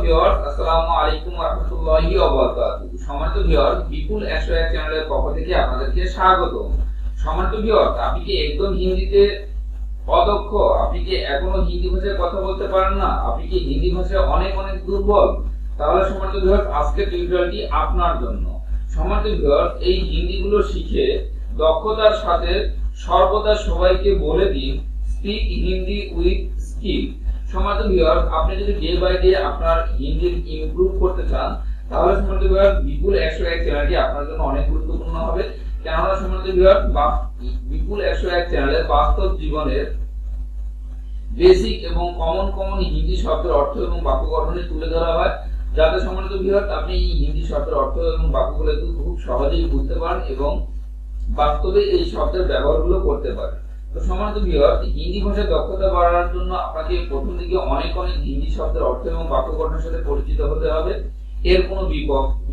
Viewers, আসসালামু আলাইকুম ওয়া রাহমাতুল্লাহি ওয়া বারাকাতুহু। সম্মানিত ভিউয়ার, বিপুল 101 চ্যানেলের পক্ষ থেকে আপনাদেরকে স্বাগত। সম্মানিত ভিউয়ার, আপনি কি একদম হিন্দিতে অদক্ষ? আপনি কি এখনো হিন্দি ভাষায় কথা বলতে পারেন না? আপনি কি হিন্দি ভাষায় অনেক দুর্বল? তাহলে সম্মানিত ভিউয়ার, আজকের টিউটোরিয়ালটি আপনার জন্য। সম্মানিত ভিউয়ার, এই হিন্দিগুলো শিখে দক্ষতার সাথে সর্বদা সবাইকে বলে দিন, স্পিক হিন্দি উইথ স্কিল। সম্মানিত ভিউয়ার, আপনি যদি ডে বাই ডে আপনার হিন্দি ইমপ্রুভ করতে চান, তাহলে সম্মানিত ভিউয়ার, বিপুল 101 চ্যানেলটি আপনার জন্য অনেক গুরুত্বপূর্ণ হবে। কেননা সম্মানিত ভিউয়ার, বিপুল 101 চ্যানেলে বাস্তব জীবনের বেসিক এবং কমন হিন্দি শব্দের অর্থ এবং বাক্য গঠনে তুলে ধরা হয়, যাতে সম্মানিত ভিউয়ার, আপনি এই হিন্দি শব্দের অর্থ এবং বাক্যগুলো খুব সহজেই বুঝতে পারেন এবং বাস্তবে এই শব্দের ব্যবহারগুলো করতে পারেন। তো সম্মানিত ভিউয়ার, হিন্দি ভাষায় দক্ষতা বাড়ানোর জন্য আপনাকে প্রথম দিকে অনেক হিন্দি শব্দের অর্থ এবং বাক্য গঠনের সাথে পরিচিত হতে হবে। এর কোনো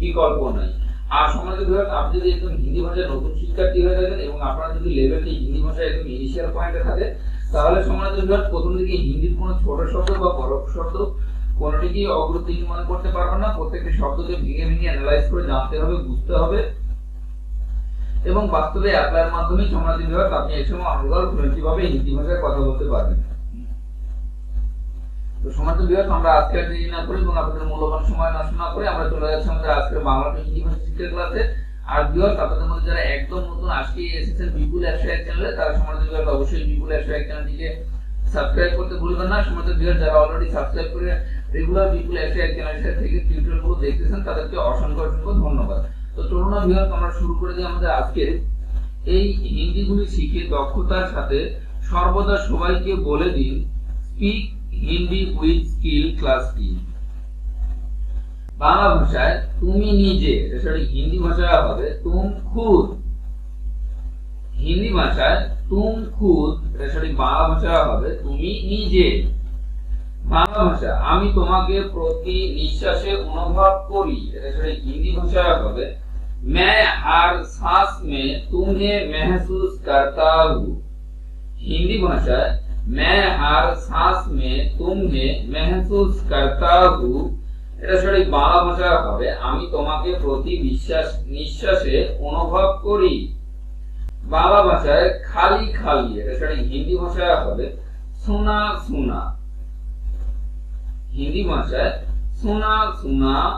বিকল্প নাই। আর সম্মানিত ভিউয়ার, আপনি যদি একদম হিন্দি ভাষায় নতুন শিক্ষার্থী হয়ে থাকেন এবং আপনার যদি লেভেলটি হিন্দি ভাষায় একদম ইনিশিয়াল পয়েন্টে থাকে, তাহলে সম্মানিত ভিউয়ার, প্রথম দিকে হিন্দির কোনো ছোট শব্দ বা বড় শব্দ কোনোটিকেই অগুরুত্বহীন মনে করতে পারবেন না। প্রত্যেকটি শব্দকে ভেঙে অ্যানালাইজ করে জানতে হবে, বুঝতে হবে এবং বাস্তবে অ্যাপ্লাইয়ের মাধ্যমে সম্মানিত ভিউয়ার, আপনি এই সময় অনর্গল ফ্লুয়েন্টলি হিন্দি ভাষায় কথা বলতে পারবেন। তো সম্মানিত ভিউয়ার, আমরা আজকে আর দেরি না করে এবং আপনাদের মূল্যবান সময় নষ্ট না করে আমরা চলে যাচ্ছি আমাদের আজকের বাংলা টু হিন্দি ভাষা শিক্ষার ক্লাসে। আর ভিউয়ার, আপনাদের মধ্যে যারা একদম নতুন আজকে এসেছেন বিপুল 101 চ্যানেলে, তারা সম্মানিত ভিউয়ার অবশ্যই বিপুল 101 চ্যানেলটিকে সাবস্ক্রাইব করতে ভুলবেন না। সম্মানিত ভিউয়ার, যারা অলরেডি সাবস্ক্রাইব করে রেগুলার বিপুল 101 চ্যানেলের থেকে টিউটোরিয়ালগুলো দেখতেছেন, তাদেরকে অসংখ্য ধন্যবাদ। তো চলুন ভিউয়ার, আমরা শুরু করে দিই আমাদের আজকের এই হিন্দিগুলি শিখে দক্ষতার সাথে সর্বদা সবাইকে বলে দিন, স্পিক হিন্দি উইথ স্কিল ক্লাসটি। বাংলা ভাষায় তুমি নিজে, সরি হিন্দি ভাষায় হবে তুম খুদ। হিন্দি ভাষায় তুম খুদ, সরি বাংলা ভাষায় হবে তুমি নিজে। বাংলা ভাষা আমি তোমাকে প্রতি নিঃশ্বাসে অনুভব করি, সরি হিন্দি ভাষায় হবে मैं हर सांस में तुम्हें महसूस करता हूँ। हिंदी भाषा मैं हर सांस में तुम्हें महसूस करता हूँ, এটা সঠিক বাংলা ভাষায় হবে আমি তোমাকে প্রতি নিঃশ্বাসে অনুভব করি। বাংলা ভাষায় খালি এটা সঠিক হিন্দি ভাষায় হবে শোনা। হিন্দি ভাষায় শোনা,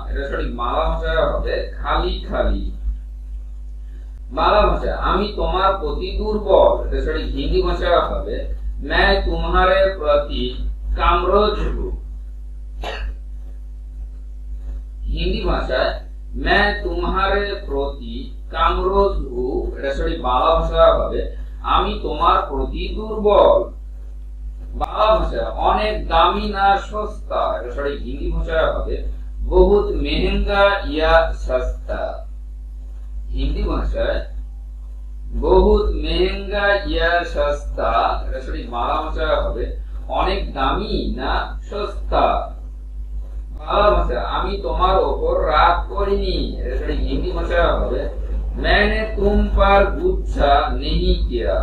এটা সঠিক বাংলা ভাষায় হবে খালি। বাংলা ভাষায় আমি তোমার প্রতি দুর্বল, এটা সঠিক হিন্দি ভাষায় হবে मैं तुम्हारे प्रति कमजोर हूँ। হিন্দি ভাষায় मैं तुम्हारे प्रति कमजोर हूँ, এটা সঠিক বাংলা ভাষায় হবে আমি তোমার প্রতি দুর্বল। বাংলা ভাষায় অনেক দামি না সস্তা, এটা সঠিক হিন্দি ভাষায় হবে বহুত মেহেঙ্গা ইয়া সস্তা। হিন্দি ভাষায় বহুত মেহেঙ্গা ইয়া সস্তা, এটা সঠিক বাংলা ভাষায় হবে অনেক দামি না সস্তা। বাংলা ভাষায় আমি তোমার উপর রাগ করিনি, এটা সঠিক হিন্দি ভাষায় হবে मैंने तुम पर गुस्सा नहीं किया।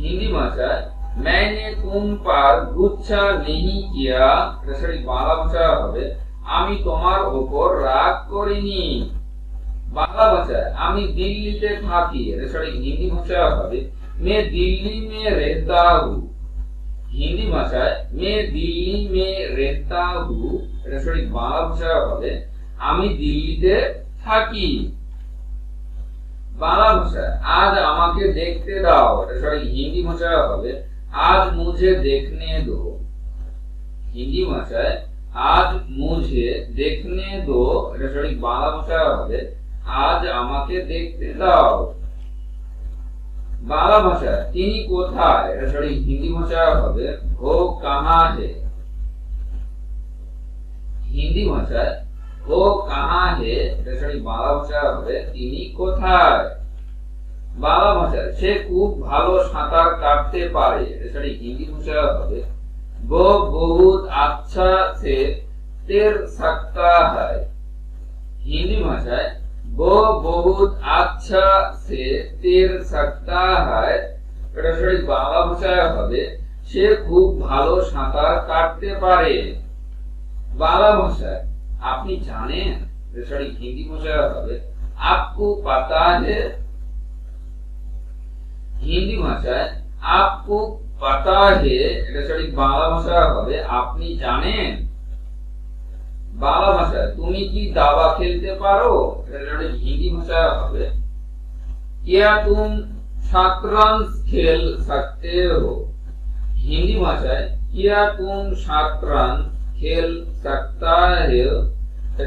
হিন্দি ভাষায় मैंने तुम पर गुस्सा नहीं किया, এটা সঠিক বাংলা ভাষায় হবে আমি তোমার উপর রাগ করিনি। বাংলা ভাষায় আমি দিল্লিতে থাকি, এটা সঠিক হিন্দি ভাষায় হবে मैं दिल्ली में रहता हूँ। হিন্দি ভাষায় मैं दिल्ली में रहता हूँ, এটা সঠিক বাংলা ভাষায় হবে আমি দিল্লিতে থাকি। বাংলা ভাষায় আজ আমাকে দেখতে দাও, এটা সঠিক হিন্দি ভাষায় হবে आज मुझे देखने दो। হিন্দি ভাষায় आज मुझे देखने दो, এটা সঠিক বাংলা ভাষায় হবে আজ আমাকে দেখতে দাও। বাংলা ভাষায় তিনি কোথায়, এটা সঠিক হিন্দি ভাষায় হবে वो कहाँ है। হিন্দি ভাষায় वो कहाँ है, এটা সঠিক বাংলা ভাষায় হবে তিনি কোথায়। বাংলা ভাষায় সে খুব ভালো সাঁতার কাটতে পারে, এটা সঠিক হিন্দি ভাষায় হবে वो बहुत अच्छा से तैर सकता है। হিন্দি ভাষায় वो बहुत अच्छा से तैर सकता है, এটা সঠিক বাংলা ভাষায় হবে সে খুব ভালো সাঁতার কাটতে পারে। বাংলা ভাষায় আপনি জানেন, সরি হিন্দি ভাষায় হবে আপকো পাতা হে। হিন্দি ভাষায় আপকো পাতা হে, এটা সঠিক বাংলা ভাষায় হবে আপনি জানেন। বাংলা ভাষায় তুমি কি দাবা খেলতে পারো, এটা সঠিক হিন্দি ভাষায় হবে क्या तुम शतरंज खेल सकते हो। हिंदी भाषाয় क्या तुम शतरंज खेल सकता है,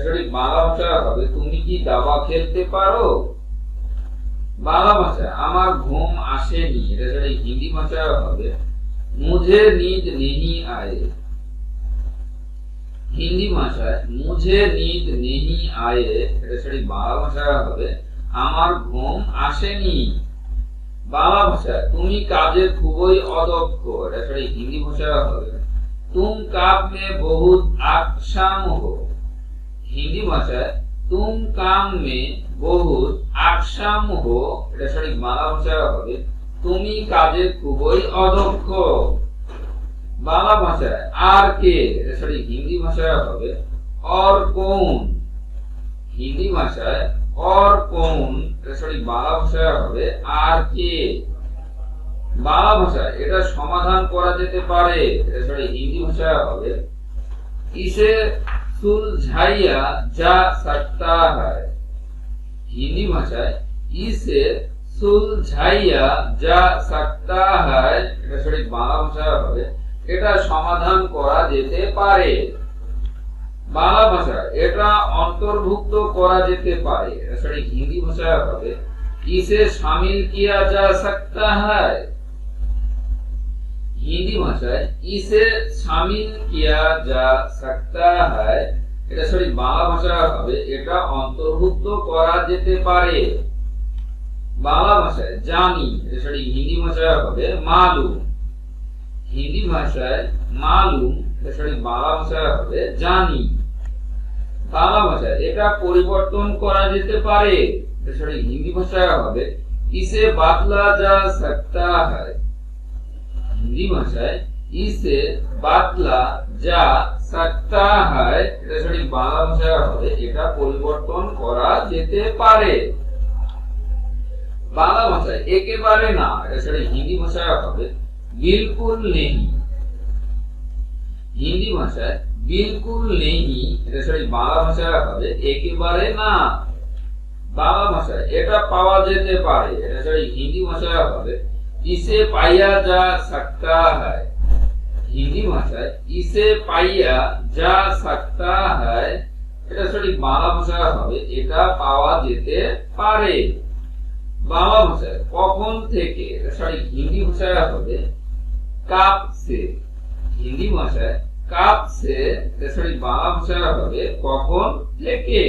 সঠিক বাংলা ভাষায় হবে তুমি কি দাবা খেলতে পারো। বাংলা ভাষায় আমার ঘুম আসেনি, এটা সঠিক হিন্দি ভাষায় হবে मुझे नींद नहीं आए। হিন্দি ভাষায় मुझे नींद नहीं आए, এটা সঠিক বাংলা ভাষায় হবে আমার ঘুম আসেনি। বাংলা ভাষায় তুমি কাজে খুবই অদক্ষ, এটা সঠিক হিন্দি ভাষায় হবে तुम काम में बहुत अक्षम हो। হিন্দি ভাষায় तुम काम में बहुत अक्षम हो, এটা সঠিক বাংলা ভাষায় হবে তুমি কাজে খুবই অদক্ষ। বাংলা ভাষায় আর কে, এটা সঠিক হিন্দি ভাষায় হবে और कौन। হিন্দি ভাষায় और कौन, এটা সঠিক বাংলা ভাষায় হবে আর কে। বাংলা ভাষায় এটা সমাধান করা যেতে পারে, এটা সঠিক হিন্দি ভাষায় হবে इसे सुलझाया जा सकता है। হিন্দি ভাষায় इसे सुलझाया जा सकता है, এটা সঠিক বাংলা ভাষায় হবে এটা সমাধান করা যেতে পারে। বাংলা ভাষায় এটা অন্তর্ভুক্ত করা যেতে পারে, এটা সঠিক হিন্দি ভাষায় হবে इसे शामिल किया जा सकता है। হিন্দি ভাষায় इसे शामिल किया जा सकता है, এটা সঠিক বাংলা ভাষায় হবে এটা অন্তর্ভুক্ত করা যেতে পারে। বাংলা ভাষায় জানি, এটা সঠিক হিন্দি ভাষায় হবে মালুম। হিন্দি ভাষায় মালুম, এটা সঠিক বাংলা ভাষায় হবে জানি। বাংলা ভাষায় এটা পরিবর্তন করা যেতে পারে, এটা সঠিক হিন্দি ভাষায় হবে इसे बदला जा सकता है। হিন্দি ভাষায় इसे बदला जा सकता है, এটা সঠিক বাংলা ভাষায় হবে এটা পরিবর্তন করা যেতে পারে। বাংলা ভাষায় একেবারে না, এটা সঠিক হিন্দি ভাষায় হবে बिल्कुल नहीं। হিন্দি ভাষায় बिल्कुल नहीं, এটা সঠিক বাংলা ভাষায় হবে একেবারে না। বাংলা ভাষায় এটা পাওয়া যেতে পারে, এটা সঠিক হিন্দি ভাষায় হবে इसे पाया जा सकता है। হিন্দি ভাষায় इसे पाया जा सकता है, এটা সঠিক বাংলা ভাষায় হবে এটা পাওয়া যেতে পারে। বাংলা ভাষায় কখন থেকে, এটা সঠিক হিন্দি ভাষায় হবে कब से। হিন্দি ভাষায় कब से, এটা সঠিক বাংলা ভাষায় হবে কখন থেকে।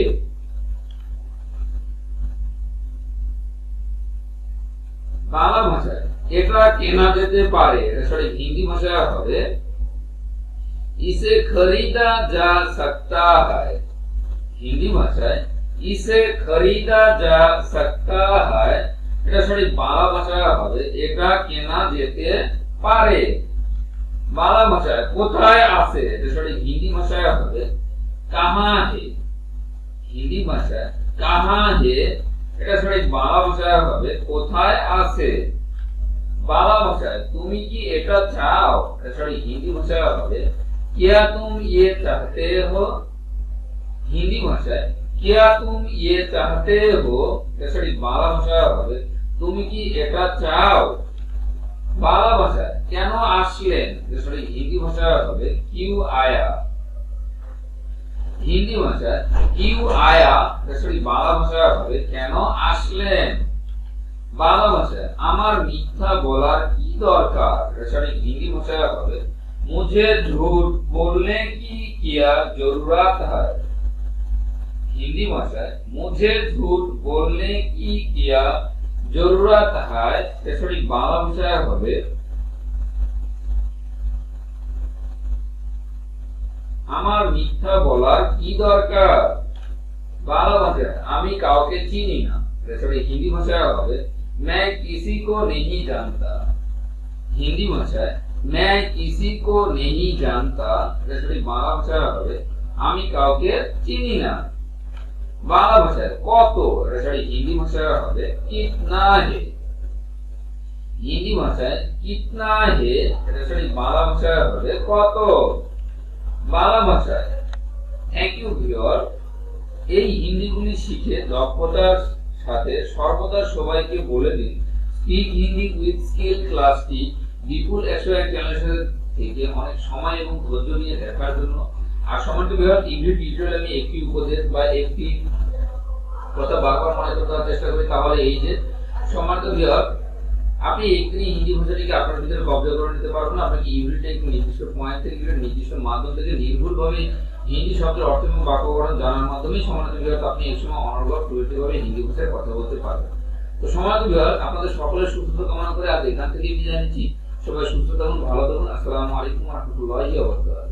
বাংলা ভাষায় এটা কেনা যেতে পারে, এটা সঠিক হিন্দি ভাষায় হবে इसे खरीदा जा सकता है। হিন্দি ভাষায় इसे खरीदा जा सकता है, এটা সঠিক বাংলা ভাষায় হবে এটা কেনা যেতে পারে। বাংলা ভাষায় কোথায় আছে, এটা সঠিক হিন্দি ভাষায় হবে कहां है। হিন্দি ভাষায় कहां है, এটা সঠিক বাংলা ভাষায় হবে কোথায় আছে। বাংলা ভাষায় তুমি কি এটা চাও, এটা সঠিক হিন্দি ভাষায় হবে क्या तुम ये चाहते हो। হিন্দি ভাষায় क्या तुम ये चाहते हो, এটা সঠিক বাংলা ভাষায় হবে তুমি কি এটা চাও। বাংলা ভাষায় কেন আসলেন, এটা সঠিক হিন্দি ভাষায় হবে क्यों आया। হিন্দি ভাষায় क्यों आया, এটা সঠিক বাংলা ভাষায় হবে কেন আসলেন। বাংলা ভাষায় আমার মিথ্যা বলার কি দরকার, এটা সঠিক হিন্দি ভাষায় হবে मुझे झूठ बोलने की क्या जरूरत है। हिंदी भाषाয় मुझे झूठ बोलने की क्या जरूरत है, এটা সঠিক বাংলা ভাষায় হবে আমার মিথ্যা বলার কি দরকার। বাংলা ভাষায় আমি কাউকে চিনি না, এটা সঠিক হিন্দি ভাষায় হবে मैं किसी को नहीं जानता। হিন্দি ভাষায় मैं किसी को नहीं जानता, এটা সঠিক বাংলা ভাষায় হবে আমি কাউকে চিনি না। বাংলা ভাষায় কত, এটা সরি হিন্দি ভাষায় হবে কিতনা হে। হিন্দি ভাষায় কিতনা হে, এটা সরি বাংলা ভাষায় হবে কত। বাংলা ভাষায় থ্যাংক ইউ ভিউয়ার। এই হিন্দিগুলি শিখে দক্ষতার সাথে সর্বদা সবাইকে বলে দিন স্পিক হিন্দি উইথ স্কিল ক্লাসটি বিপুল 101 চ্যানেলের থেকে অনেক সময় এবং ধৈর্য নিয়ে দেখার জন্য। আর সম্মানিত ভিউয়ার, ইংলিশ টিউটোরিয়াল আমি একটি উপদেশ বা একটি কথা বারবার মনে করতে চেষ্টা করি, তাহলে এই যে সম্মানিত ভিউয়ার, আপনি একদিন হিন্দি ভাষাটিকে আপনার ভিতরে কবজা করে নিতে পারবেন না। আপনাকে ইউনিটে একটি নির্দিষ্ট পয়েন্ট থেকে নির্দিষ্ট মাধ্যম থেকে নির্ভুলভাবে হিন্দি শব্দের অর্থ এবং বাক্যকরণ জানার মাধ্যমেই সম্মানিত ভিউয়ার আপনি একসময় অনর্গল ফ্লুয়েন্টভাবে হিন্দি ভাষায় কথা বলতে পারবেন। তো সম্মানিত ভিউয়ার, আপনাদের সকলের সুস্থতা কামনা করে আজ এখান থেকে বিদায় নিচ্ছি। সবাই সুস্থ থাকুন, ভালো থাকুন। আসসালামু আলাইকুম ওয়া রাহমাতুল্লাহি ওয়া বারাকাতুহু।